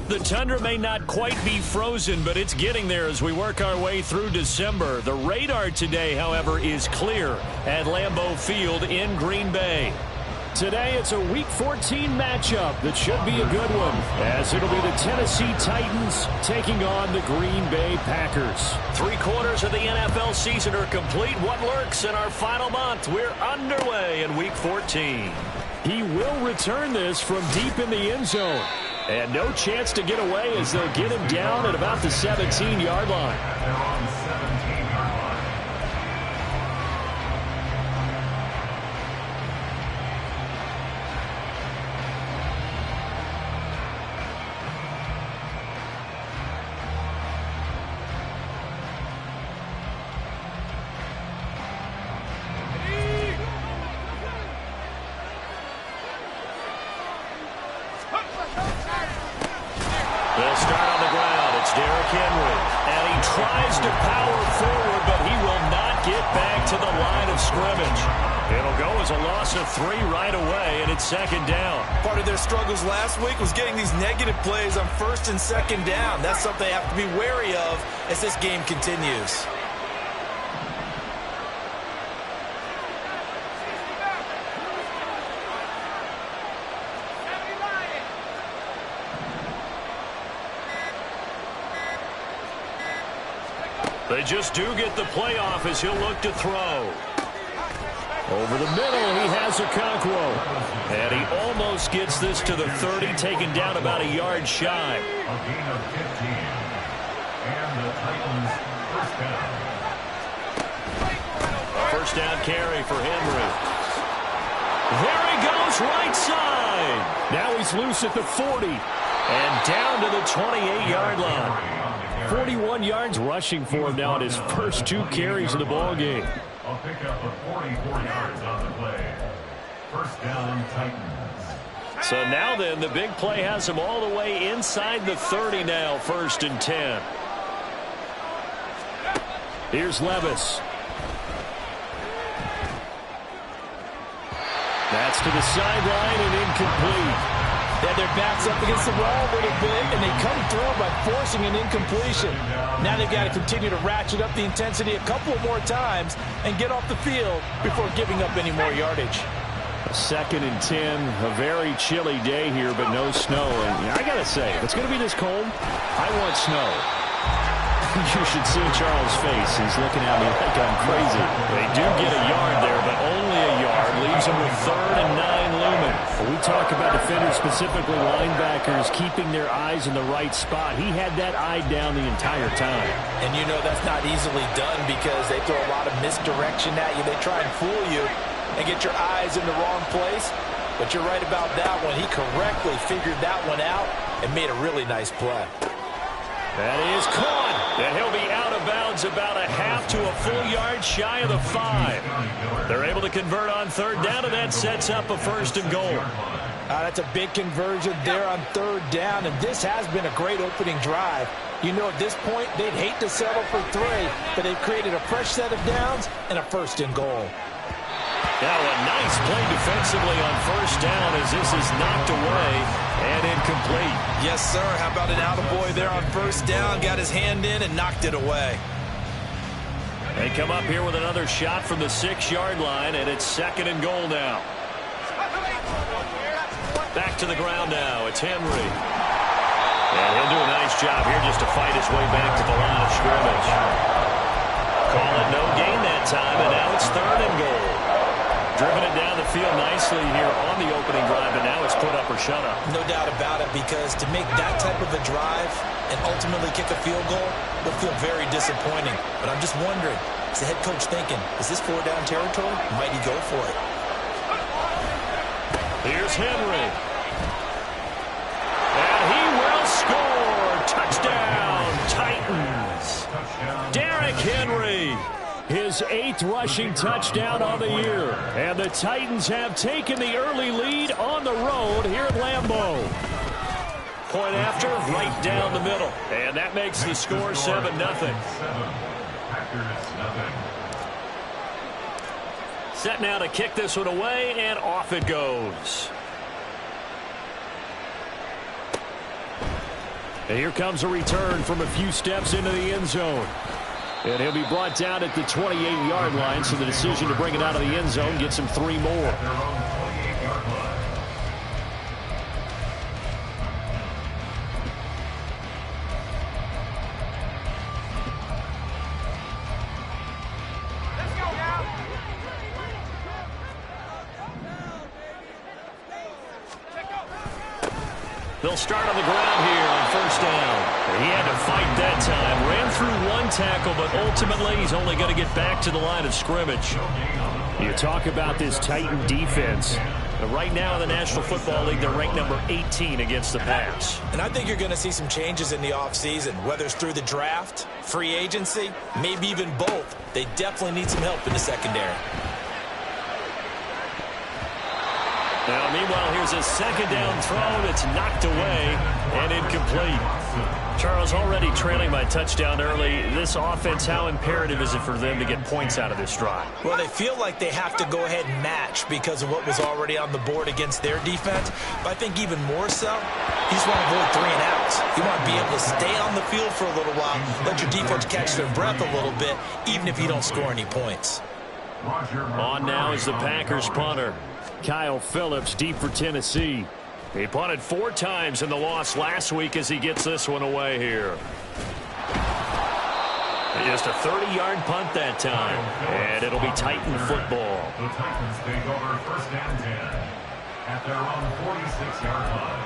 The tundra may not quite be frozen, but it's getting there as we work our way through December. The radar today, however, is clear at Lambeau Field in Green Bay. Today, it's a Week 14 matchup that should be a good one, as it'll be the Tennessee Titans taking on the Green Bay Packers. 3/4 of the NFL season are complete. What lurks in our final month? We're underway in Week 14. He will return this from deep in the end zone. And no chance to get away as they'll get him down at about the 17-yard line. They'll start on the ground. It's Derrick Henry. And he tries to power forward, but he will not get back to the line of scrimmage. It'll go as a loss of 3 right away, and it's second down. Part of their struggles last week was getting these negative plays on first and second down. That's something they have to be wary of as this game continues. They just do get the playoff as he'll look to throw. Over the middle, he has Okonkwo. And he almost gets this to the 30, taken down about a yard shy. A gain of 15. And the Titans first down. First down carry for Henry. There he goes, right side. Now he's loose at the 40. And down to the 28-yard line. 41 yards rushing for him now in his first 2 carries of the ball game. A pickup of 44 yards on the play. First down, Titans. So now then, the big play has him all the way inside the 30 now, 1st and 10. Here's Levis. That's to the sideline and incomplete. They had their backs up against the wall a little bit, and they come through by forcing an incompletion. Now they've got to continue to ratchet up the intensity a couple more times and get off the field before giving up any more yardage. 2nd and 10, a very chilly day here, but no snow. And I got to say, if it's going to be this cold, I want snow. You should see Charles' face. He's looking at me like I'm crazy. They do get a yard there, but only a yard. Leaves them with 3rd and 9 looming. When we talk about defenders, specifically linebackers, keeping their eyes in the right spot. He had that eye down the entire time. And you know that's not easily done because they throw a lot of misdirection at you. They try and fool you and get your eyes in the wrong place. But you're right about that one. He correctly figured that one out and made a really nice play. That is caught, and he'll be out of bounds about a half to a full yard shy of the 5. They're able to convert on 3rd down, and that sets up a 1st and goal. That's a big conversion there on 3rd down, and this has been a great opening drive. You know, at this point, they'd hate to settle for 3, but they've created a fresh set of downs and a 1st and goal. Now a nice play defensively on 1st down as this is knocked away and incomplete. Yes, sir. How about an attaboy there on 1st down? Got his hand in and knocked it away. They come up here with another shot from the 6-yard line, and it's 2nd and goal now. Back to the ground now. It's Henry. And he'll do a nice job here just to fight his way back to the line of scrimmage. Call it no gain that time, and now it's 3rd and goal. Driven it down the field nicely here on the opening drive, and now it's put up or shut up. No doubt about it, because to make that type of a drive and ultimately kick a field goal will feel very disappointing. But I'm just wondering, is the head coach thinking, is this 4-down territory? Might he go for it? Here's Henry. And he will score. Touchdown, Titans. Derrick Henry. His 8th rushing touchdown on the year. And the Titans have taken the early lead on the road here at Lambeau. Point after, right down the middle. And that makes the score 7-0. Set now to kick this one away, and off it goes. And here comes a return from a few steps into the end zone. And he'll be brought down at the 28-yard line, so the decision to bring it out of the end zone gets him 3 more. They'll start on the ground here on first down. He had to fight that time. Ran through 1 tackle, but ultimately he's only going to get back to the line of scrimmage. You talk about this Titan defense. Right now in the National Football League, they're ranked number 18 against the pass. And I think you're going to see some changes in the offseason, whether it's through the draft, free agency, maybe even both. They definitely need some help in the secondary. Now, meanwhile, here's a second down throw that's knocked away and incomplete. Charles, already trailing by touchdown early. This offense, how imperative is it for them to get points out of this drive? Well, they feel like they have to go ahead and match because of what was already on the board against their defense. But I think even more so, you just want to avoid 3 and outs. You want to be able to stay on the field for a little while, let your defense catch their breath a little bit, even if you don't score any points. On now is the Packers punter, Kyle Phillips, deep for Tennessee. He punted 4 times in the loss last week as he gets this one away here. Just a 30-yard punt that time, and it'll be Titan football. The Titans take over first and 10 at their own 46-yard line.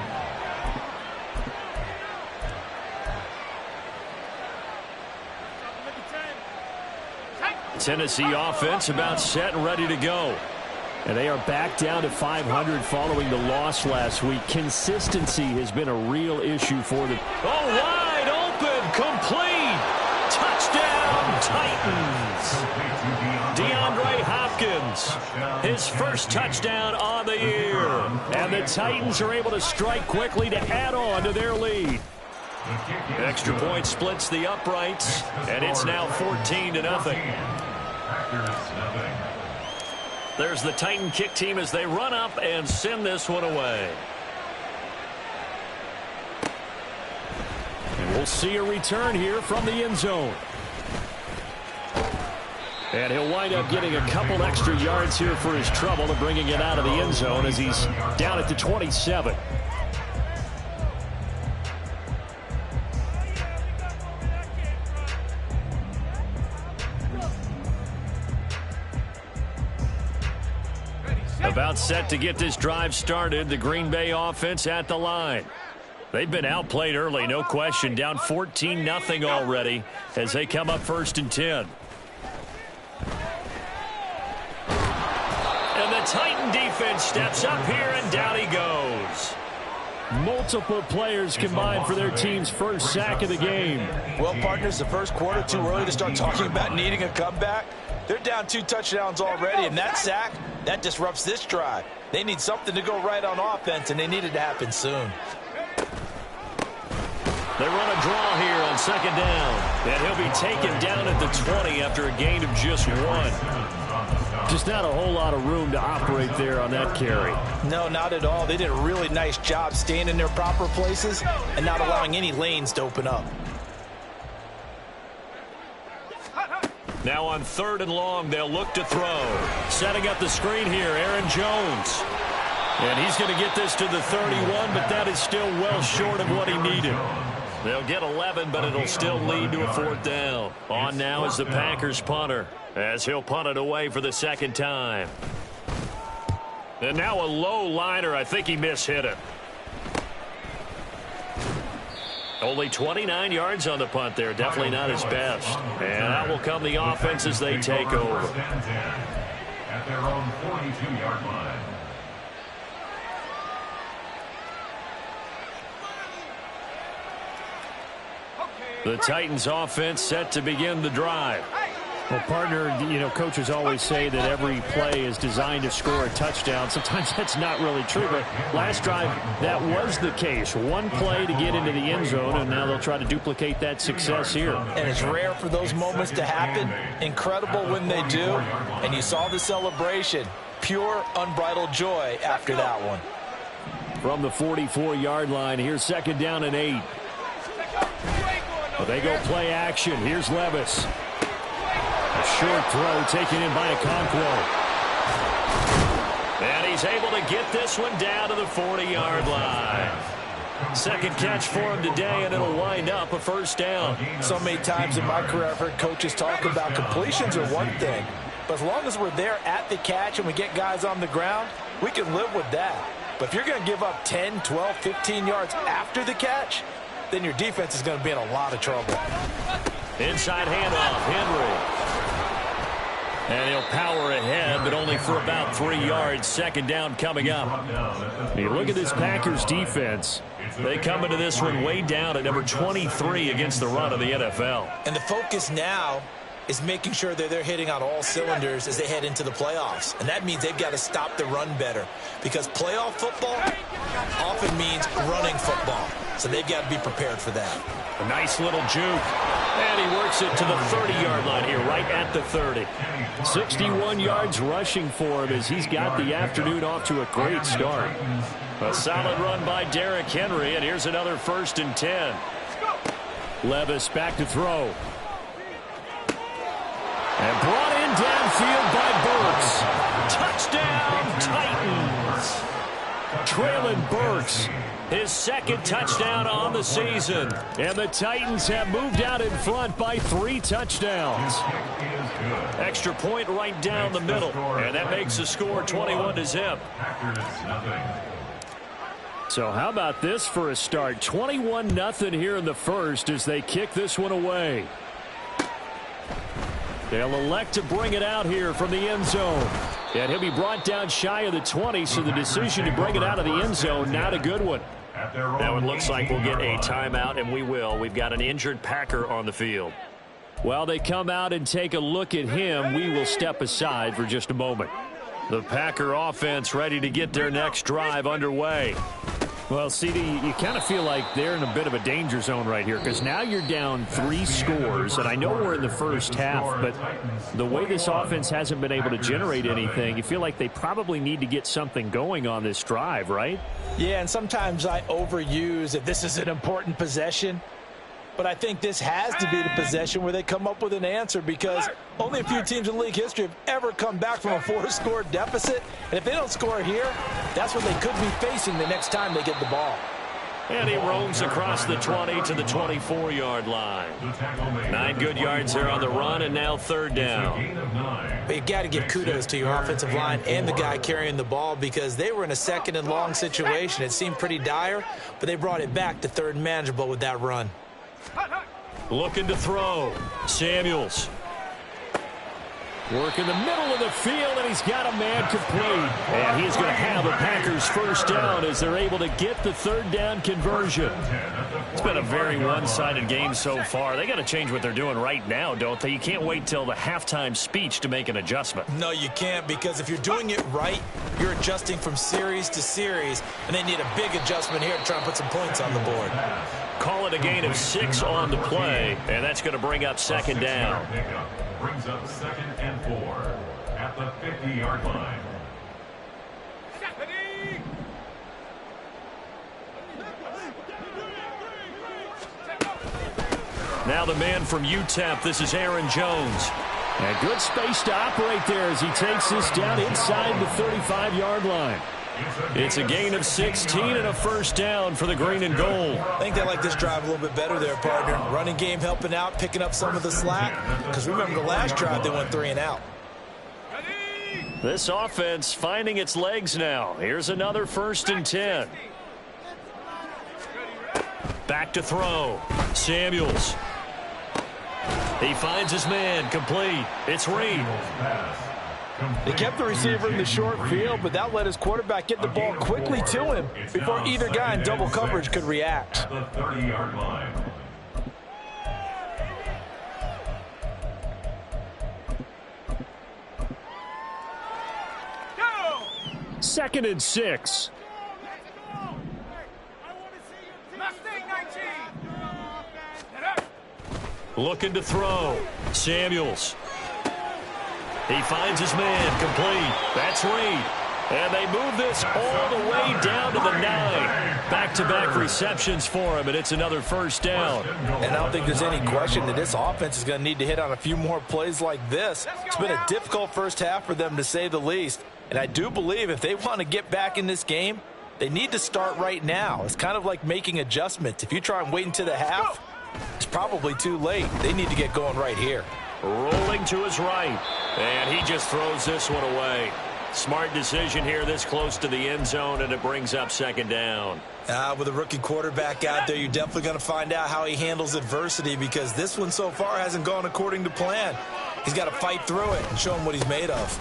Tennessee offense about set and ready to go. And they are back down to 500 following the loss last week. Consistency has been a real issue for them. Oh, wide open, complete. Touchdown, Titans. DeAndre Hopkins, his first touchdown on the year. And the Titans are able to strike quickly to add on to their lead. Extra point splits the uprights, and it's now 14-0. There's the Titan kick team as they run up and send this one away. And we'll see a return here from the end zone. And he'll wind up getting a couple extra yards here for his trouble and bringing it out of the end zone as he's down at the 27. About set to get this drive started, the Green Bay offense at the line. They've been outplayed early, no question, down 14-0 already as they come up first and 10. And the Titan defense steps up here, and down he goes. Multiple players combined for their team's first sack of the game. Well, partners, the first quarter, too early to start talking about needing a comeback. They're down 2 touchdowns already, and that sack, that disrupts this drive. They need something to go right on offense, and they need it to happen soon. They run a draw here on second down, and he'll be taken down at the 20 after a gain of just 1. Just not a whole lot of room to operate there on that carry. No, not at all. They did a really nice job staying in their proper places and not allowing any lanes to open up. Now on 3rd and long, they'll look to throw. Setting up the screen here, Aaron Jones. And he's going to get this to the 31, but that is still well short of what he needed. They'll get 11, but it'll still lead to a 4th down. On now is the Packers punter, as he'll punt it away for the second time. And now a low liner. I think he mishit it. Only 29 yards on the punt there. Definitely not his best. And out will come the offense as they take over. At their own 42-yard line. The Titans offense set to begin the drive. Well, partner, you know, coaches always say that every play is designed to score a touchdown. Sometimes that's not really true, but last drive, that was the case. One play to get into the end zone, and now they'll try to duplicate that success here. And it's rare for those moments to happen. Incredible when they do. And you saw the celebration. Pure, unbridled joy after that one. From the 44-yard line, here's second down and 8. Well, they go play action. Here's Levis. A short throw taken in by Okonkwo. And he's able to get this one down to the 40-yard line. Second catch for him today, and it'll wind up a first down. So many times in my career I've heard coaches talk about completions are one thing, but as long as we're there at the catch and we get guys on the ground, we can live with that. But if you're going to give up 10, 12, 15 yards after the catch, then your defense is going to be in a lot of trouble. Inside handoff, Henry. And he'll power ahead, but only for about 3 yards. Second down coming up. You look at this Packers defense. They come into this one way down at number 23 against the run of the NFL. And the focus now is making sure that they're hitting on all cylinders as they head into the playoffs. And that means they've got to stop the run better, because playoff football often means running football. So they've got to be prepared for that. A nice little juke. And he works it to the 30-yard line here, right at the 30. 61 yards rushing for him as he's got the afternoon off to a great start. A solid run by Derrick Henry, and here's another 1st and 10. Levis back to throw. And brought in downfield by Burks. Touchdown, Titans. Treylon Burks, his second touchdown on the season. And the Titans have moved out in front by 3 touchdowns. Extra point right down the middle. And that makes the score 21-0. So how about this for a start? 21-0 here in the first as they kick this one away. They'll elect to bring it out here from the end zone. And he'll be brought down shy of the 20, so the decision to bring it out of the end zone, not a good one. Now it looks like we'll get a timeout, and we will. We've got an injured Packer on the field. While they come out and take a look at him, we will step aside for just a moment. The Packer offense ready to get their next drive underway. Well, CD, you kind of feel like they're in a bit of a danger zone right here, because now you're down 3 scores, and I know we're in the first half, but the way this offense hasn't been able to generate anything, you feel like they probably need to get something going on this drive, right? Yeah, and sometimes I overuse if this is an important possession. But I think this has to be the possession where they come up with an answer, because only a few teams in league history have ever come back from a 4-score deficit. And if they don't score here, that's what they could be facing the next time they get the ball. And he roams across the 20 to the 24-yard line. 9 good yards there on the run, and now 3rd down. But you got to give kudos to your offensive line and the guy carrying the ball, because they were in a 2nd and long situation. It seemed pretty dire, but they brought it back to 3rd and manageable with that run. Looking to throw. Samuels. Work in the middle of the field, and he's got a man complete. And he's going to have a Packers first down as they're able to get the 3rd down conversion. It's been a very one-sided game so far. They got to change what they're doing right now, don't they? You can't wait till the halftime speech to make an adjustment. No, you can't, because if you're doing it right, you're adjusting from series to series, and they need a big adjustment here to try and put some points on the board. Call it a gain of 6 on the play, and that's going to bring up 2nd down. Brings up 2nd and 4 at the 50-yard line. Now the man from UTEP, this is Aaron Jones. And good space to operate there as he takes this down inside the 35-yard line. It's a gain of 16 and a first down for the green and gold. I think they like this drive a little bit better there, partner. Running game helping out, picking up some of the slack. Because remember, the last drive they went 3 and out. This offense finding its legs now. Here's another 1st and 10. Back to throw. Samuels. He finds his man, complete. It's Reed. They kept the receiver in the short field, but that let his quarterback get the ball quickly to him before either guy in double coverage could react. The 30-yard line. Second and 6. Looking to throw. Samuels. He finds his man, complete. That's Reed. And they move this all the way down to the 9. Back-to-back receptions for him, and it's another first down. And I don't think there's any question that this offense is going to need to hit on a few more plays like this. It's been a difficult first half for them, to say the least. And I do believe if they want to get back in this game, they need to start right now. It's kind of like making adjustments. If you try and wait until the half, it's probably too late. They need to get going right here. Rolling to his right, and he just throws this one away. Smart decision here this close to the end zone, and it brings up second down. With a rookie quarterback out there, you're definitely going to find out how he handles adversity, because this one so far hasn't gone according to plan. He's got to fight through it and show him what he's made of.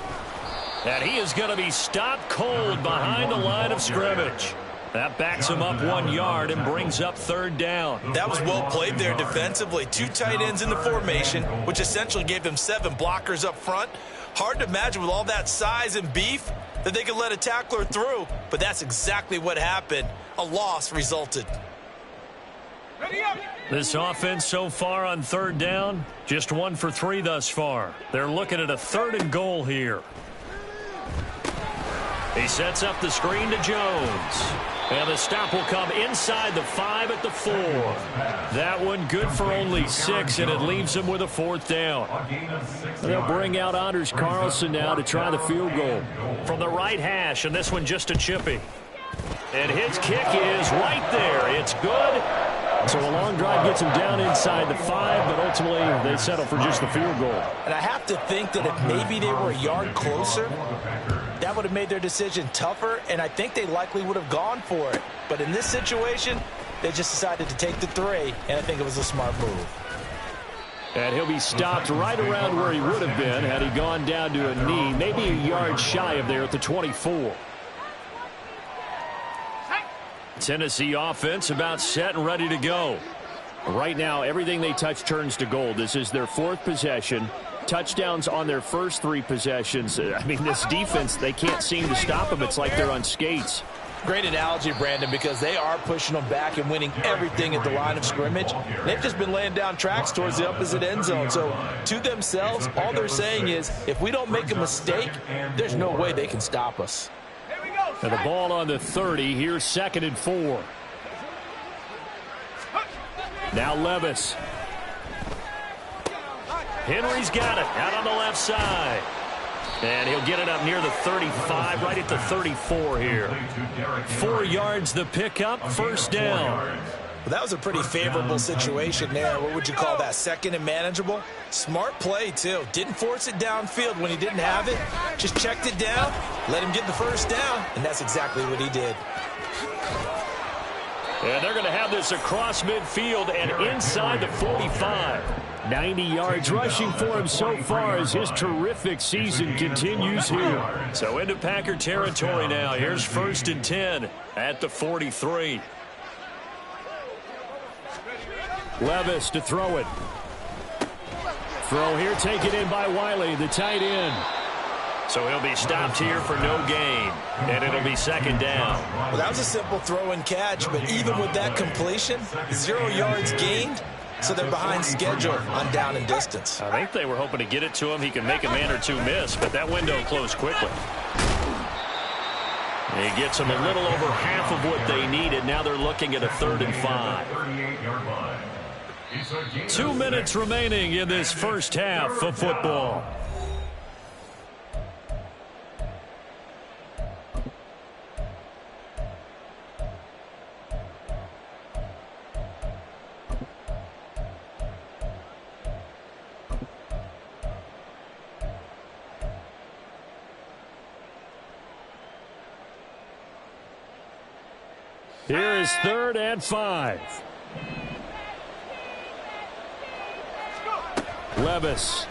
And he is going to be stopped cold behind the line of scrimmage. That backs him up 1 yard and brings up third down. That was well played there defensively. 2 tight ends in the formation, which essentially gave them 7 blockers up front. Hard to imagine with all that size and beef that they could let a tackler through, but that's exactly what happened. A loss resulted. This offense so far on third down, just 1 for 3 thus far. They're looking at a 3rd and goal here. He sets up the screen to Jones. And the stop will come inside the 5 at the 4. That one good for only 6, and it leaves him with a 4th down. They'll bring out Anders Carlson now to try the field goal. From the right hash, and this one just a chippy. And his kick is right there. It's good. So a long drive gets him down inside the 5, but ultimately they settle for just the field goal. And I have to think that if maybe they were a yard closer, that would have made their decision tougher, and I think they likely would have gone for it. But in this situation, they just decided to take the 3, and I think it was a smart move. And he'll be stopped right around where he would have been had he gone down to a knee, maybe a yard shy of there at the 24. Tennessee offense about set and ready to go. Right now, everything they touch turns to gold. This is their 4th possession. Touchdowns on their first 3 possessions. I mean, this defense, they can't seem to stop them. It's like they're on skates. Great analogy, Brandon, because they are pushing them back and winning everything at the line of scrimmage. They've just been laying down tracks towards the opposite end zone. So to themselves, all they're saying is, if we don't make a mistake, there's no way they can stop us. And the ball on the 30. Here's 2nd and 4. Now Levis. Henry's got it out on the left side. And he'll get it up near the 35, right at the 34 here. 4 yards the pickup, first down. Well, that was a pretty favorable situation there. What would you call that? 2nd and manageable? Smart play, too. Didn't force it downfield when he didn't have it. Just checked it down, let him get the first down, and that's exactly what he did. And they're going to have this across midfield and inside the 45. 90 yards rushing for him so far as his terrific season continues here. So into Packer territory now. Here's 1st and 10 at the 43. Levis to throw it. Throw here taken in by Wiley, the tight end. So he'll be stopped here for no gain, and it'll be 2nd down. Well, that was a simple throw and catch, but even with that completion, 0 yards gained, so they're behind schedule on down and distance. I think they were hoping to get it to him. He can make a man or 2 miss, but that window closed quickly. He gets them a little over half of what they needed. Now they're looking at a 3rd and 5. 2 minutes remaining in this first half of football. Here is 3rd and 5. Levis.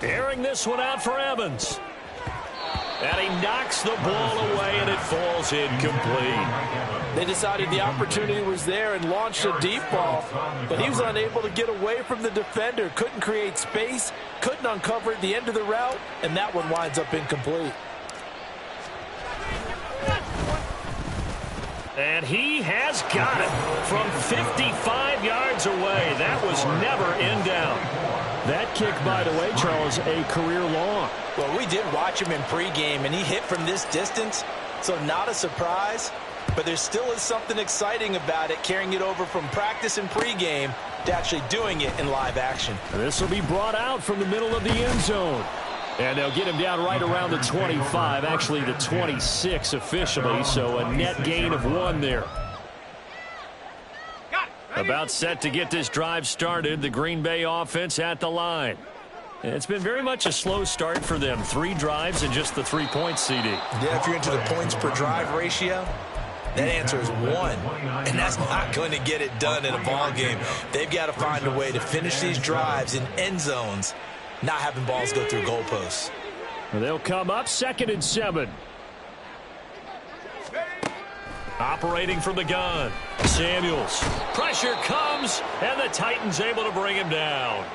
Airing this one out for Evans. And he knocks the ball away, and it falls incomplete. They decided the opportunity was there and launched a deep ball, but he was unable to get away from the defender, couldn't create space, couldn't uncover at the end of the route, and that one winds up incomplete. And he has got it from 55 yards away. That was never in doubt. That kick, by the way, Charles, a career long. Well, we did watch him in pregame, and he hit from this distance, so not a surprise. But there still is something exciting about it, carrying it over from practice and pregame to actually doing it in live action. This will be brought out from the middle of the end zone. And they'll get him down right around the 25, actually the 26 officially, so a net gain of 1 there. About set to get this drive started, the Green Bay offense at the line. It's been very much a slow start for them. 3 drives and just the 3 points, CD. Yeah, if you're into the points per drive ratio, that answer is 1, and that's not going to get it done in a ball game. They've got to find a way to finish these drives in end zones, not having balls go through goalposts. They'll come up 2nd and 7. Operating from the gun, Samuels. Pressure comes, and the Titans able to bring him down.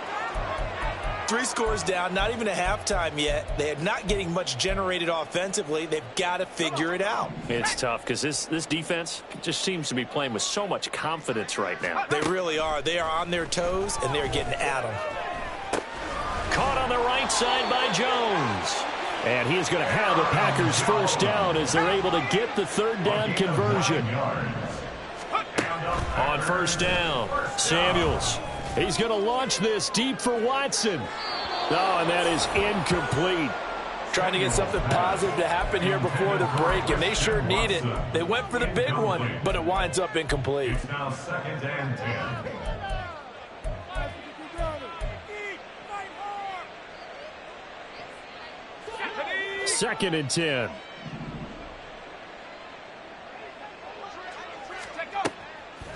3 scores down, not even a halftime yet. They are not getting much generated offensively. They've got to figure it out. It's tough because this defense just seems to be playing with so much confidence right now. They really are. They are on their toes, and they're getting at them. Caught on the right side by Jones. And he's going to have the Packers first down as they're able to get the 3rd down conversion. On first down, Samuels. He's going to launch this deep for Watson. Oh, and that is incomplete. Trying to get something positive to happen here before the break, and they sure need it. They went for the big one, but it winds up incomplete. It's now 2nd and 10. Second and 10.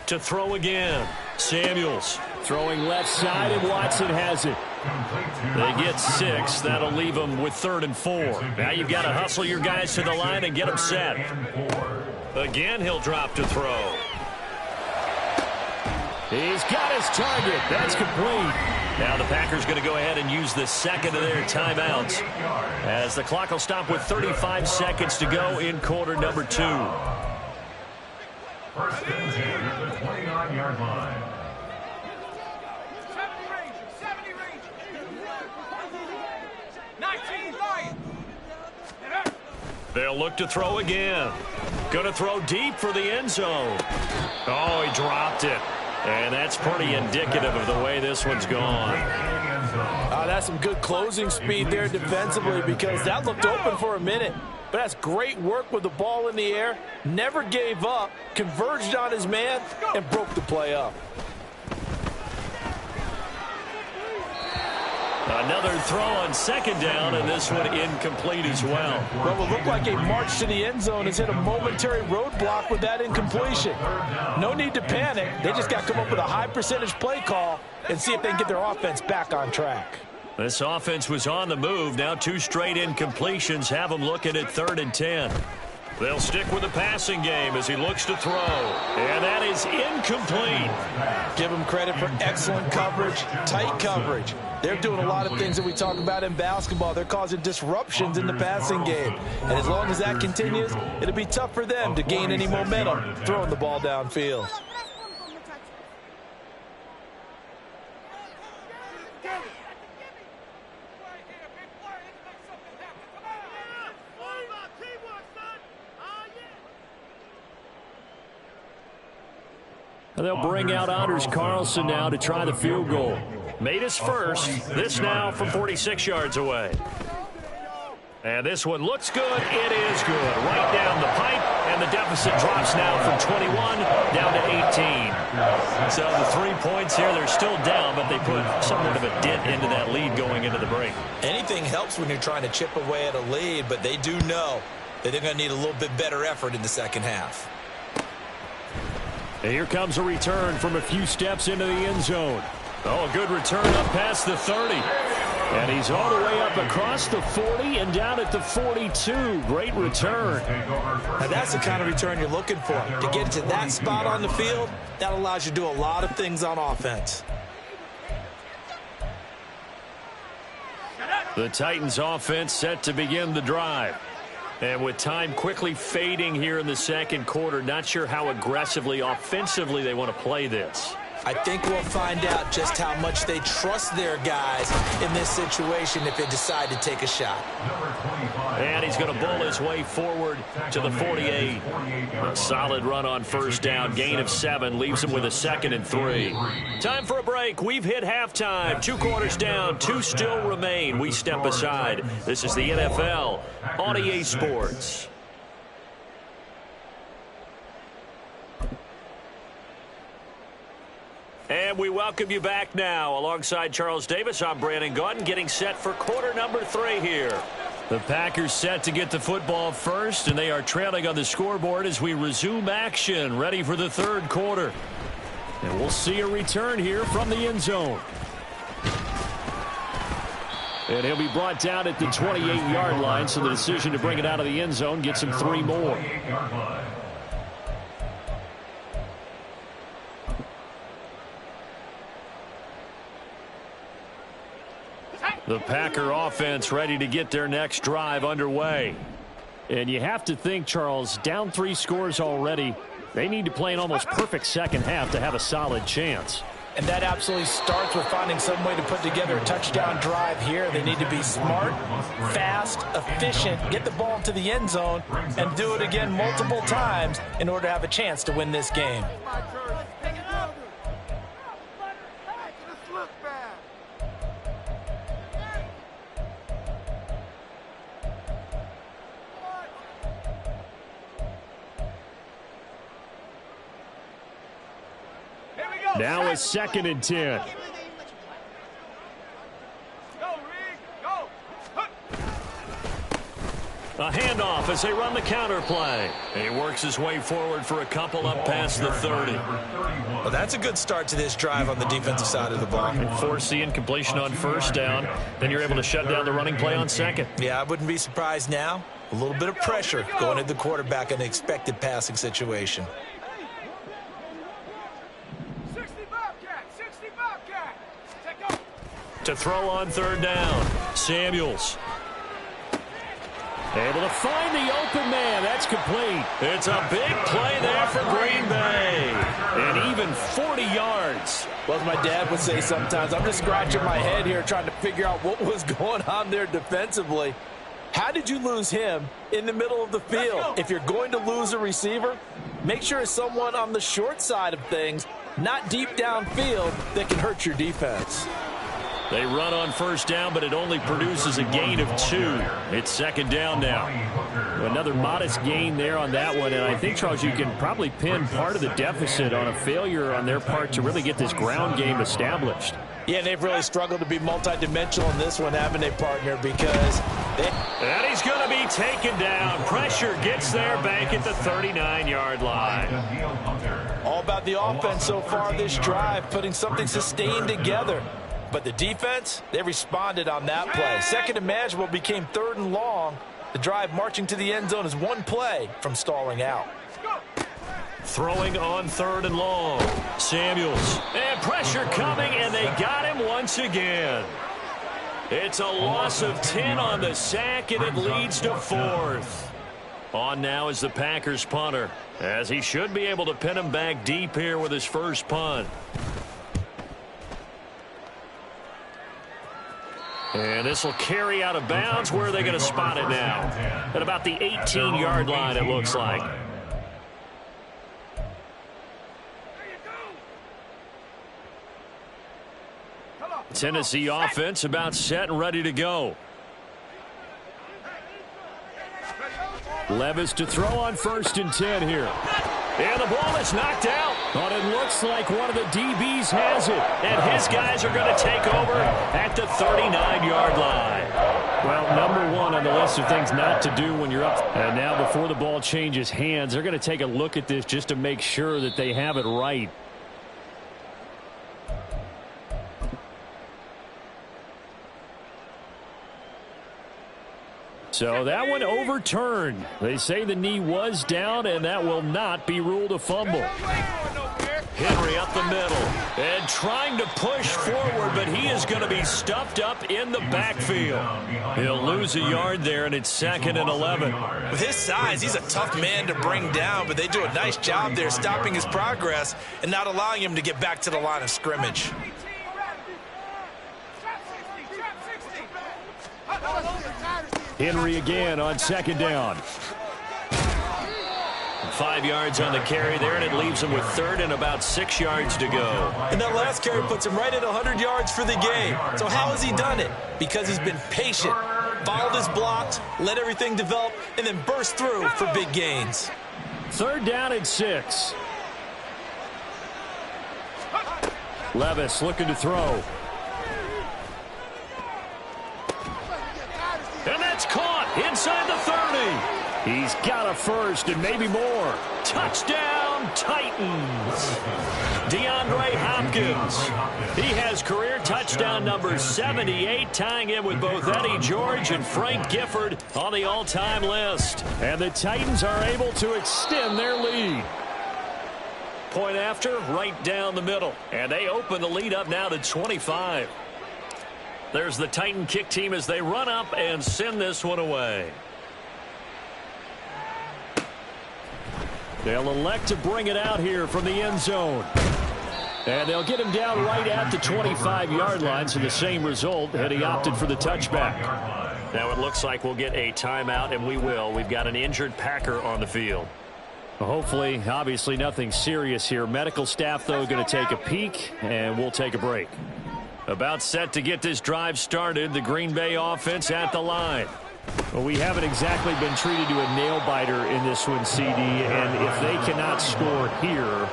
To throw again. Samuels throwing left side, and Watson has it. They get 6. That'll leave them with 3rd and 4. Now you've got to hustle your guys to the line and get them set. Again, he'll drop to throw. He's got his target. That's complete. Now the Packers going to go ahead and use the 2nd of their timeouts as the clock will stop with 35 seconds to go in quarter number 2. 1st and 10 at the 29-yard line. They'll look to throw again. Going to throw deep for the end zone. Oh, he dropped it. And that's pretty indicative of the way this one's gone. That's some good closing speed there defensively, because that looked open for a minute. But that's great work with the ball in the air. Never gave up, converged on his man, and broke the play up. Another throw on 2nd down, and this one incomplete as well. Well, it looked like a march to the end zone has hit a momentary roadblock with that incompletion. No need to panic. They just got to come up with a high percentage play call and see if they can get their offense back on track. This offense was on the move. Now 2 straight incompletions have them looking at 3rd and 10. They'll stick with the passing game as he looks to throw. And that is incomplete. Give him credit for excellent coverage, tight coverage. They're doing a lot of things that we talk about in basketball. They're causing disruptions in the passing game. And as long as that continues, it'll be tough for them to gain any momentum throwing the ball downfield. They'll bring out Anders Carlson now to try the field goal. Made his first. This now from 46 yards away. And this one looks good. It is good. Right down the pipe. And the deficit drops now from 21 down to 18. So the 3 points here, they're still down, but they put somewhat of a dent into that lead going into the break. Anything helps when you're trying to chip away at a lead, but they do know that they're going to need a little bit better effort in the second half. And here comes a return from a few steps into the end zone. Oh, a good return up past the 30. And he's all the way up across the 40 and down at the 42. Great return. Now that's the kind of return you're looking for. To get to that spot on the field, that allows you to do a lot of things on offense. The Titans offense set to begin the drive. And with time quickly fading here in the second quarter, not sure how aggressively, offensively they want to play this. I think we'll find out just how much they trust their guys in this situation if they decide to take a shot. And he's going to bull his way forward to the 48. A solid run on first down. Gain of 7 leaves him with a 2nd and 3. Time for a break. We've hit halftime. 2 quarters down. 2 still remain. We step aside. This is the NFL on EA Sports. And we welcome you back now. Alongside Charles Davis, I'm Brandon Gaudin, getting set for quarter number 3 here. The Packers set to get the football first, and they are trailing on the scoreboard as we resume action, ready for the 3rd quarter. And we'll see a return here from the end zone. And he'll be brought down at the 28-yard line, so the decision to bring it out of the end zone gets him 3 more. The Packer offense ready to get their next drive underway. And you have to think, Charles, down 3 scores already. They need to play an almost perfect second half to have a solid chance. And that absolutely starts with finding some way to put together a touchdown drive here. They need to be smart, fast, efficient, get the ball into the end zone, and do it again multiple times in order to have a chance to win this game. Now a 2nd and 10. A handoff as they run the counter play. He works his way forward for a couple up past the 30. Well, that's a good start to this drive on the defensive side of the ball. Force the incompletion on first down. Then you're able to shut down the running play on 2nd. Yeah, I wouldn't be surprised now. A little bit of pressure going at the quarterback in an expected passing situation. To throw on 3rd down. Samuels. Able to find the open man. That's complete. It's a big play there for Green Bay. And even 40 yards. Well, as my dad would say sometimes, I'm just scratching my head here trying to figure out what was going on there defensively. How did you lose him in the middle of the field? If you're going to lose a receiver, make sure it's someone on the short side of things, not deep downfield, that can hurt your defense. They run on first down, but it only produces a gain of 2. It's 2nd down now. Another modest gain there on that one, and I think, Charles, you can probably pin part of the deficit on a failure on their part to really get this ground game established. Yeah, they've really struggled to be multidimensional in this one, haven't they, partner, because And he's going to be taken down. Pressure gets there back at the 39-yard line. All about the offense so far this drive, putting something sustained together. But the defense, they responded on that play. 2nd and manageable became 3rd and long. The drive marching to the end zone is 1 play from stalling out. Throwing on 3rd and long. Samuels. And pressure coming, and they got him once again. It's a loss of 10 on the sack, and it leads to 4th. On now is the Packers punter, as he should be able to pin him back deep here with his first punt. And this will carry out of bounds. Where are they going to spot it now? At about the 18-yard line, it looks like. Tennessee offense about set and ready to go. Levis to throw on 1st and 10 here. And the ball is knocked out. But it looks like one of the DBs has it. And his guys are going to take over at the 39-yard line. Well, number 1 on the list of things not to do when you're up. And now before the ball changes hands, they're going to take a look at this just to make sure that they have it right. So that one overturned. They say the knee was down, and that will not be ruled a fumble. Henry up the middle and trying to push forward, but he is going to be stuffed up in the backfield. He'll lose a yard there, and it's 2nd and 11. With his size, he's a tough man to bring down, but they do a nice job there stopping his progress and not allowing him to get back to the line of scrimmage. Henry again on 2nd down. 5 yards on the carry there, and it leaves him with 3rd and about 6 yards to go. And that last carry puts him right at 100 yards for the game. So how has he done it? Because he's been patient, followed his blocks, let everything develop, and then burst through for big gains. 3rd down and 6. Levis looking to throw. And that's caught inside the 30. He's got a first and maybe more. Touchdown, Titans. DeAndre Hopkins. He has career touchdown number 78, tying him with both Eddie George and Frank Gifford on the all-time list. And the Titans are able to extend their lead. Point after, right down the middle. And they open the lead up now to 25. There's the Titan kick team as they run up and send this one away. They'll elect to bring it out here from the end zone. And they'll get him down right at the 25-yard line, so the same result had he opted for the touchback. Now it looks like we'll get a timeout, and we will. We've got an injured Packer on the field. Well, hopefully, obviously nothing serious here. Medical staff, though, going to take a peek, and we'll take a break. About set to get this drive started, the Green Bay offense at the line. Well, we haven't exactly been treated to a nail-biter in this one, CD, and if they cannot score here,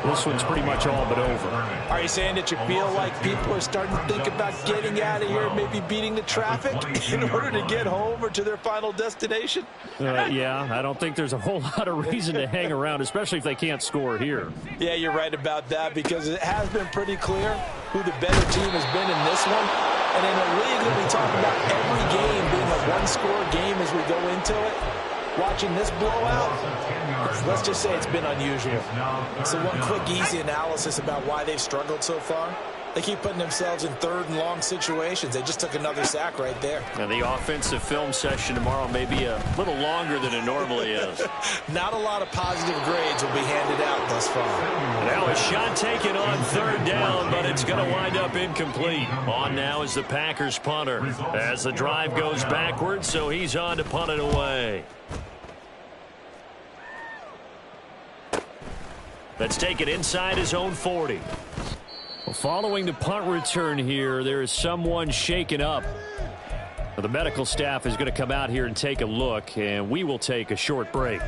this one's pretty much all but over. Are you saying that you feel like people are starting to think about getting out of here, maybe beating the traffic in order to get home or to their final destination? Yeah, I don't think there's a whole lot of reason to hang around, especially if they can't score here. Yeah, you're right about that, because it has been pretty clear who the better team has been in this one. And in a league that we talk about every game being a one-score game as we go into it, watching this blowout, let's just say it's been unusual. So one quick, easy analysis about why they've struggled so far. They keep putting themselves in 3rd and long situations. They just took another sack right there. And the offensive film session tomorrow may be a little longer than it normally is. Not a lot of positive grades will be handed out thus far. Now a shot taken on 3rd down, but it's going to wind up incomplete. On now is the Packers punter as the drive goes backwards, so he's on to punt it away. Let's take it inside his own 40. Well, following the punt return here, there is someone shaken up. Well, the medical staff is going to come out here and take a look, and we will take a short break.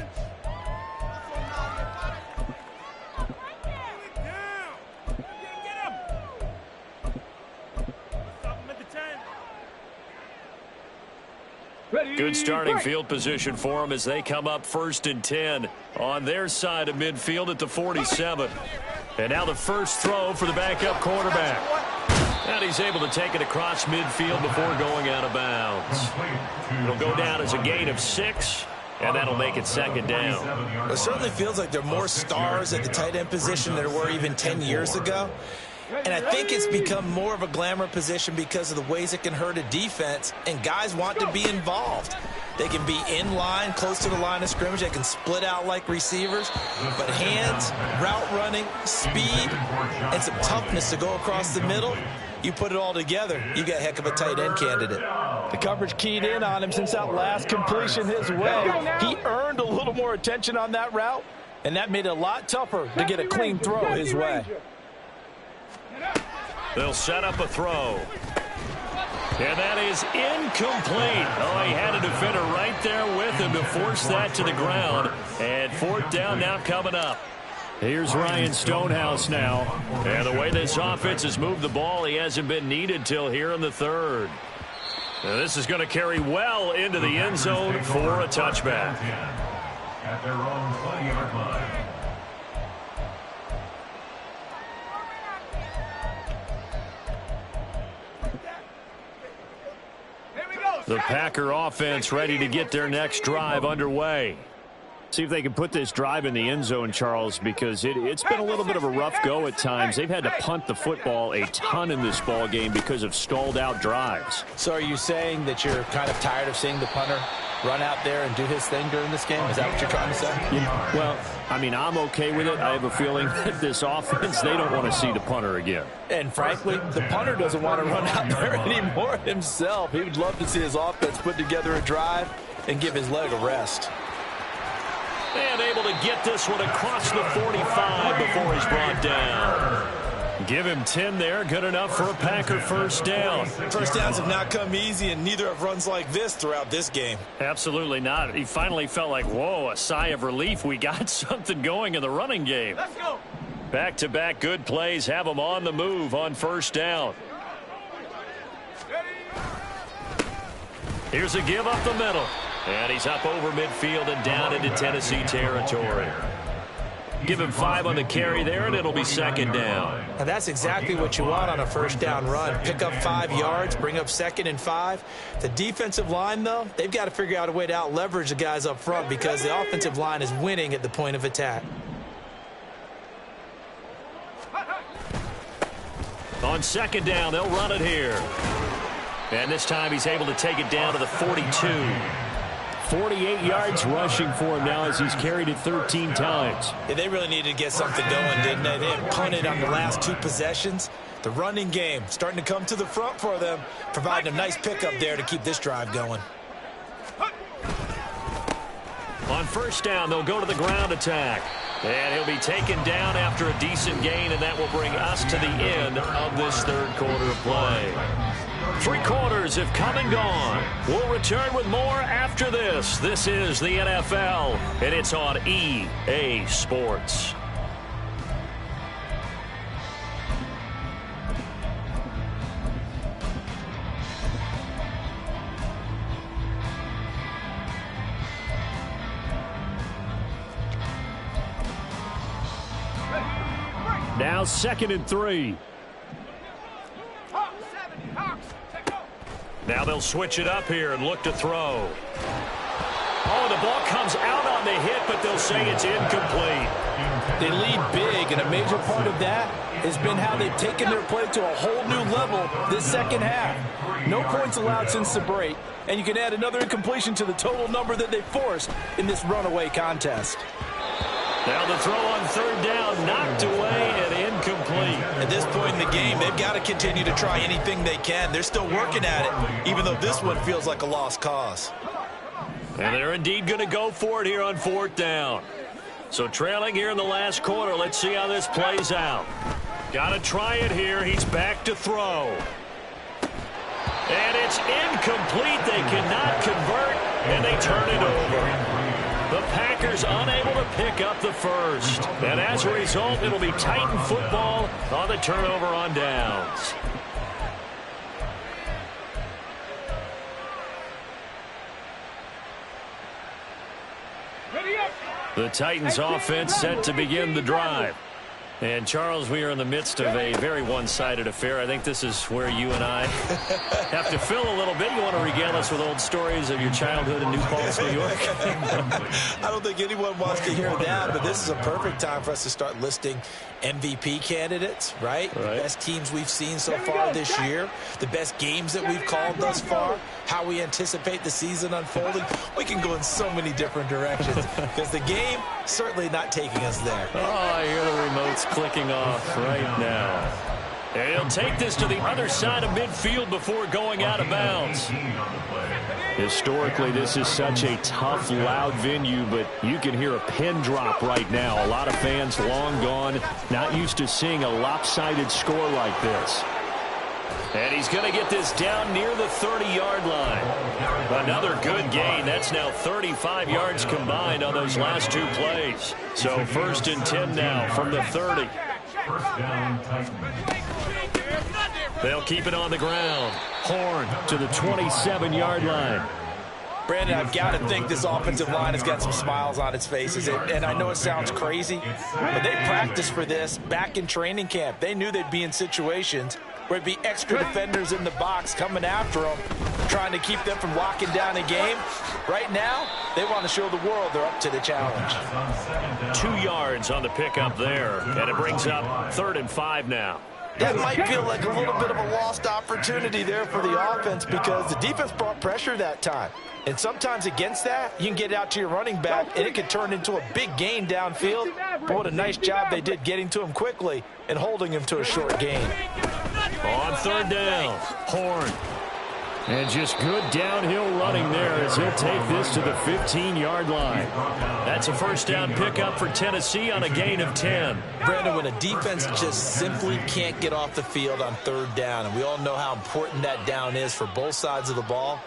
Good starting field position for them as they come up 1st and 10 on their side of midfield at the 47. And now the first throw for the backup quarterback. And he's able to take it across midfield before going out of bounds. It'll go down as a gain of 6, and that'll make it 2nd down. It certainly feels like there are more stars at the tight end position than there were even 10 years ago. And I think it's become more of a glamour position because of the ways it can hurt a defense, and guys want to be involved. They can be in line, close to the line of scrimmage. They can split out like receivers. But hands, route running, speed, and some toughness to go across the middle, you put it all together, you got a heck of a tight end candidate. The coverage keyed in on him since that last completion his way. He earned a little more attention on that route, and that made it a lot tougher to get a clean throw his way. They'll set up a throw. And that is incomplete. Oh, he had a defender right there with him to force that to the ground. And 4th down now coming up. Here's Ryan Stonehouse now. And the way this offense has moved the ball, he hasn't been needed till here in the 3rd. Now this is going to carry well into the end zone for a touchback. At their own 20-yard line. The Packer offense ready to get their next drive underway. See if they can put this drive in the end zone, Charles, because it's been a little bit of a rough go at times. They've had to punt the football a ton in this ball game because of stalled out drives. So are you saying that you're kind of tired of seeing the punter run out there and do his thing during this game? Is that what you're trying to say? Well, I mean, I'm okay with it. I have a feeling that this offense, they don't want to see the punter again. And frankly, the punter doesn't want to run out there anymore himself. He would love to see his offense put together a drive and give his leg a rest. And able to get this one across the 45 before he's brought down. Give him 10 there. Good enough for a Packer first down. First downs have not come easy, and neither have runs like this throughout this game. Absolutely not. He finally felt like, whoa, a sigh of relief. We got something going in the running game. Let's go. Back-to-back good plays have him on the move on first down. Here's a give up the middle. And he's up over midfield and down into Tennessee territory. Give him 5 on the carry there, and it'll be second down. And that's exactly what you want on a first down run. Pick up 5 yards, bring up 2nd and 5. The defensive line, though, they've got to figure out a way to out-leverage the guys up front because the offensive line is winning at the point of attack. On second down, they'll run it here. And this time he's able to take it down to the 42. 48 yards rushing for him now as he's carried it 13 times. Yeah, they really needed to get something going, didn't they? They had punted on the last 2 possessions. The running game starting to come to the front for them, providing a nice pickup there to keep this drive going. On first down, they'll go to the ground attack. And he'll be taken down after a decent gain, and that will bring us to the end of this third quarter of play. 3 quarters have come and gone. We'll return with more after this. This is the NFL, and it's on EA Sports. Now 2nd and 3. Now they'll switch it up here and look to throw. Oh, the ball comes out on the hit, but they'll say it's incomplete. They lead big, and a major part of that has been how they've taken their play to a whole new level this second half. No points allowed since the break, and you can add another incompletion to the total number that they forced in this runaway contest. Now the throw on 3rd down, knocked away and incomplete. At this point in the game, they've got to continue to try anything they can. They're still working at it, even though this one feels like a lost cause. And they're indeed going to go for it here on 4th down. So trailing here in the last quarter, let's see how this plays out. Got to try it here. He's back to throw. And it's incomplete. They cannot convert, and they turn it over. The Packers unable to pick up the first. And as a result, it'll be Titan football on the turnover on downs. The Titans offense set to begin the drive. And, Charles, we are in the midst of a very one-sided affair. I think this is where you and I have to fill a little bit. You want to regale us with old stories of your childhood in New Paltz, New York? I don't think anyone wants to hear that, but this is a perfect time for us to start listing MVP candidates, right? The best teams we've seen so far this year, the best games that we've called thus far, how we anticipate the season unfolding. We can go in so many different directions because the game certainly not taking us there. Oh, I hear the remotes clicking off right now. And he'll take this to the other side of midfield before going out of bounds. Historically, this is such a tough, loud venue, but you can hear a pin drop right now. A lot of fans long gone, not used to seeing a lopsided score like this. And he's going to get this down near the 30-yard line. Another good gain. That's now 35 yards combined on those last 2 plays. So 1st and 10 now from the 30. First down, Titans. They'll keep it on the ground. Horn to the 27-yard line. Brandon, I've got to think this offensive line has got some smiles on its faces. And I know it sounds crazy, but they practiced for this back in training camp. They knew they'd be in situations where it'd be extra defenders in the box coming after them. trying to keep them from locking down a game. Right now, they want to show the world they're up to the challenge. 2 yards on the pickup there, and it brings up 3rd and 5 now. That might feel like a little bit of a lost opportunity there for the offense because the defense brought pressure that time. And sometimes against that, you can get out to your running back, and it can turn into a big gain downfield. But what a nice job they did getting to him quickly and holding him to a short gain. On 3rd down, Horn. And just good downhill running there as he'll take this to the 15-yard line. That's a 1st down pickup for Tennessee on a gain of 10. Brandon, when a defense just simply can't get off the field on 3rd down, and we all know how important that down is for both sides of the ball,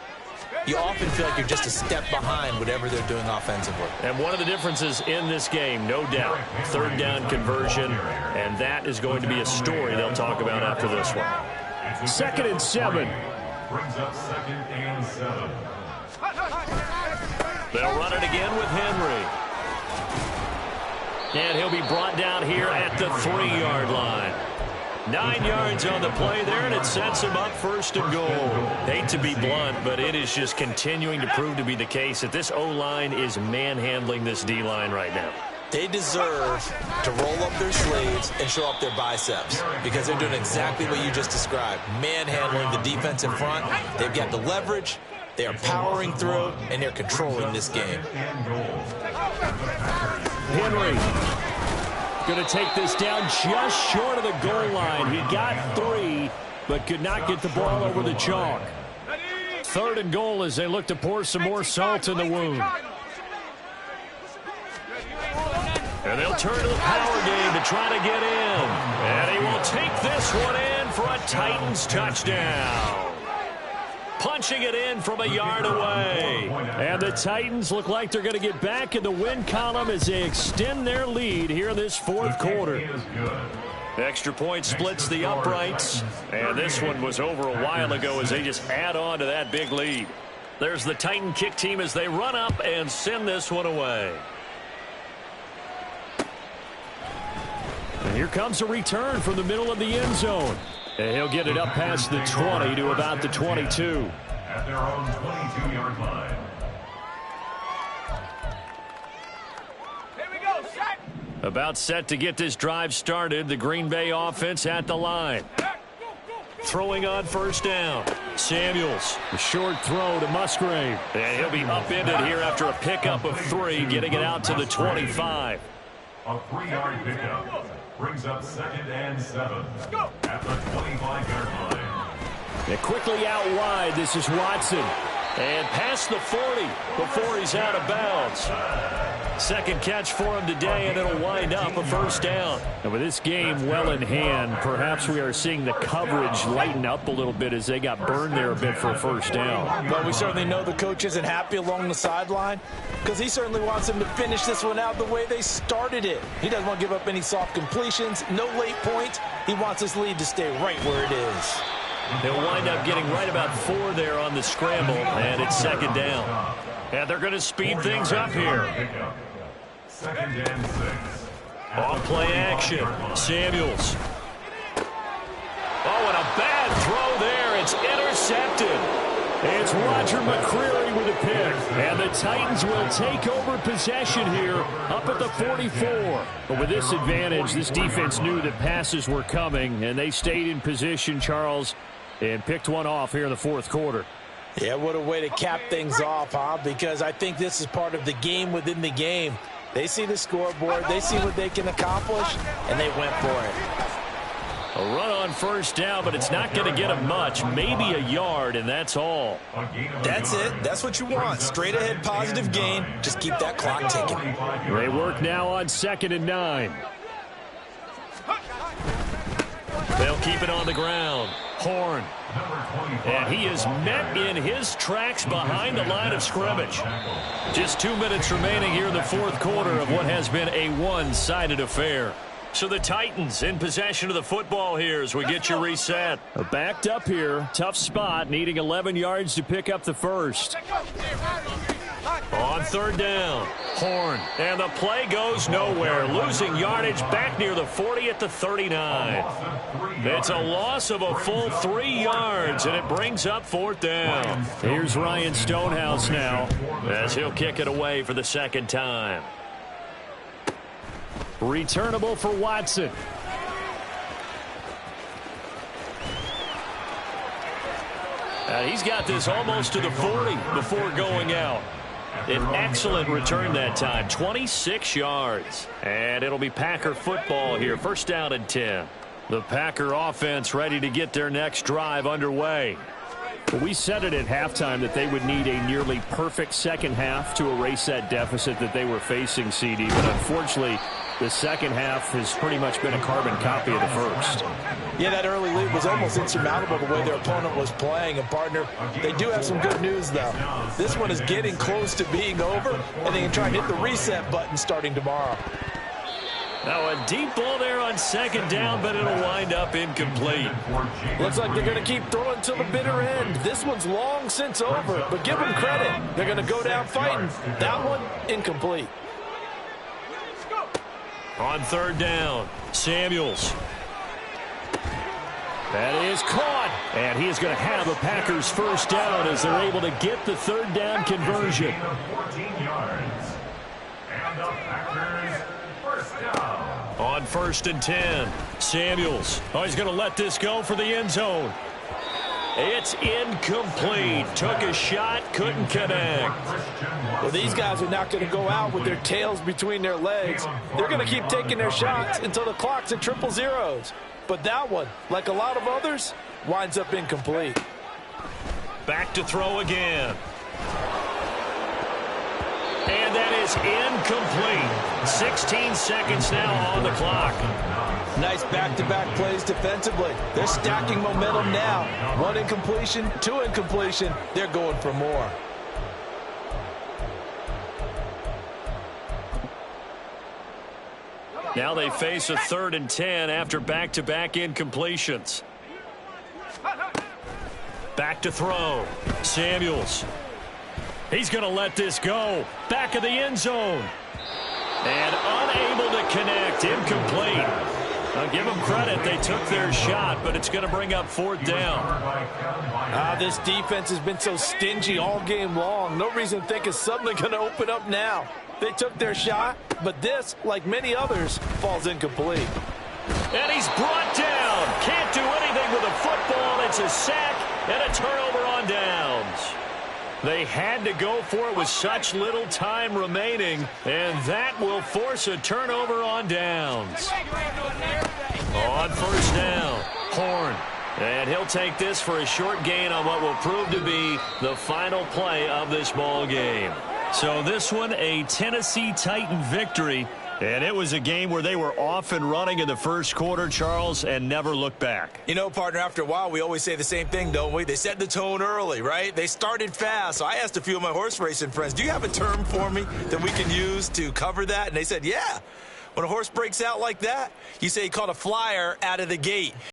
you often feel like you're just a step behind whatever they're doing offensively. And one of the differences in this game, no doubt, 3rd down conversion, and that is going to be a story they'll talk about after this one. 2nd and 7. Brings up 2nd and 7. They'll run it again with Henry. And he'll be brought down here at the 3-yard line. 9 yards on the play there, and it sets him up 1st and goal. Hate to be blunt, but it is just continuing to prove to be the case that this O-line is manhandling this D-line right now. They deserve to roll up their sleeves and show up their biceps because they're doing exactly what you just described, manhandling the defense in front. They've got the leverage, they are powering through, and they're controlling this game. Henry going to take this down just short of the goal line. He got 3, but could not get the ball over the chalk. 3rd and goal as they look to pour some more salt in the wound. And they'll turn to the power game to try to get in. And he will take this one in for a Titans touchdown. Punching it in from a yard away. And the Titans look like they're going to get back in the win column as they extend their lead here in this 4th quarter. Extra point splits the uprights. And this one was over a while ago as they just add on to that big lead. There's the Titan kick team as they run up and send this one away. And here comes a return from the middle of the end zone. And he'll get it up past the 20 to about the 22. At their own 22-yard line. Here we go, set. About set to get this drive started. The Green Bay offense at the line. Throwing on 1st down. Samuels. A short throw to Musgrave. And he'll be upended here after a pickup of 3, getting it out to the 25. A 3-yard pickup. Brings up 2nd and 7 at the 25-yard line. And quickly out wide, this is Watson. And past the 40 before he's out of bounds. 2nd catch for him today, and it'll wind up a 1st down. And with this game well in hand, perhaps we are seeing the coverage lighten up a little bit as they got burned there a bit for a 1st down. Well, we certainly know the coach isn't happy along the sideline because he certainly wants them to finish this one out the way they started it. He doesn't want to give up any soft completions, no late points. He wants his lead to stay right where it is. He'll wind up getting right about 4 there on the scramble, and it's 2nd down. And they're going to speed things up here. 2nd and 6. Off play action. Samuels. Oh, and a bad throw there. It's intercepted. It's Roger McCreary with a pick. And the Titans will take over possession here up at the 44. But with this advantage, this defense knew that passes were coming, and they stayed in position, Charles, and picked one off here in the 4th quarter. Yeah, what a way to cap things off, huh? Because I think this is part of the game within the game. They see the scoreboard, they see what they can accomplish, and they went for it. A run on 1st down, but it's not going to get them much. Maybe a yard, and that's all. That's it. That's what you want. Straight ahead positive gain. Just keep that clock ticking. They work now on 2nd and 9. They'll keep it on the ground. Horn. And he is met in his tracks behind the line of scrimmage. Just 2 minutes remaining here in the 4th quarter of what has been a one-sided affair. So the Titans in possession of the football here as we get you reset. Backed up here. Tough spot, needing 11 yards to pick up the 1st. On third down, Horn. And the play goes nowhere. Losing yardage back near the 40 at the 39. It's a loss of a full 3 yards, and it brings up fourth down. Here's Ryan Stonehouse now as he'll kick it away for the second time. Returnable for Watson. He's got this almost to the 40 before going out. An excellent return that time, 26 yards. And it'll be Packer football here, first down and 10. The Packer offense ready to get their next drive underway. Well, we said it at halftime that they would need a nearly perfect second half to erase that deficit that they were facing, CD. But unfortunately, the second half has pretty much been a carbon copy of the first. Yeah, that early lead was almost insurmountable the way their opponent was playing. And, partner, they do have some good news, though. This one is getting close to being over, and they can try and hit the reset button starting tomorrow. Now a deep ball there on second down, but it'll wind up incomplete. Looks like they're going to keep throwing till the bitter end. This one's long since over, but give them credit. They're going to go down fighting. That one, incomplete. On third down, Samuels. That is caught. And he is going to have a Packers first down as they're able to get the third down conversion. 14 yards. And the Packers first down. On first and 10, Samuels. Oh, he's going to let this go for the end zone. It's incomplete. Took a shot, couldn't connect. Well, these guys are not going to go out with their tails between their legs. They're going to keep taking their shots until the clock's at triple zeros. But that one, like a lot of others, winds up incomplete. Back to throw again. And that is incomplete. 16 seconds now on the clock. Nice back-to-back plays defensively. They're stacking momentum now. 1 incompletion, 2 incompletion. They're going for more. Now they face a third and 10 after back-to-back incompletions. Back to throw. Samuels. He's going to let this go. Back of the end zone. And unable to connect. Incomplete. I'll give them credit. They took their shot, but it's going to bring up fourth down. This defense has been so stingy all game long. No reason to think it's suddenly going to open up now. They took their shot, but this, like many others, falls incomplete. And he's brought down. Can't do anything with a football. It's a sack and a turnover on downs. They had to go for it with such little time remaining, and that will force a turnover on downs. On first down, Horn. And he'll take this for a short gain on what will prove to be the final play of this ball game. So this one, a Tennessee Titan victory. And it was a game where they were off and running in the first quarter, Charles, and never looked back. You know, partner, after a while, we always say the same thing, don't we? They set the tone early, right? They started fast. So I asked a few of my horse racing friends, do you have a term for me that we can use to cover that? And they said, yeah. When a horse breaks out like that, you say he caught a flyer out of the gate.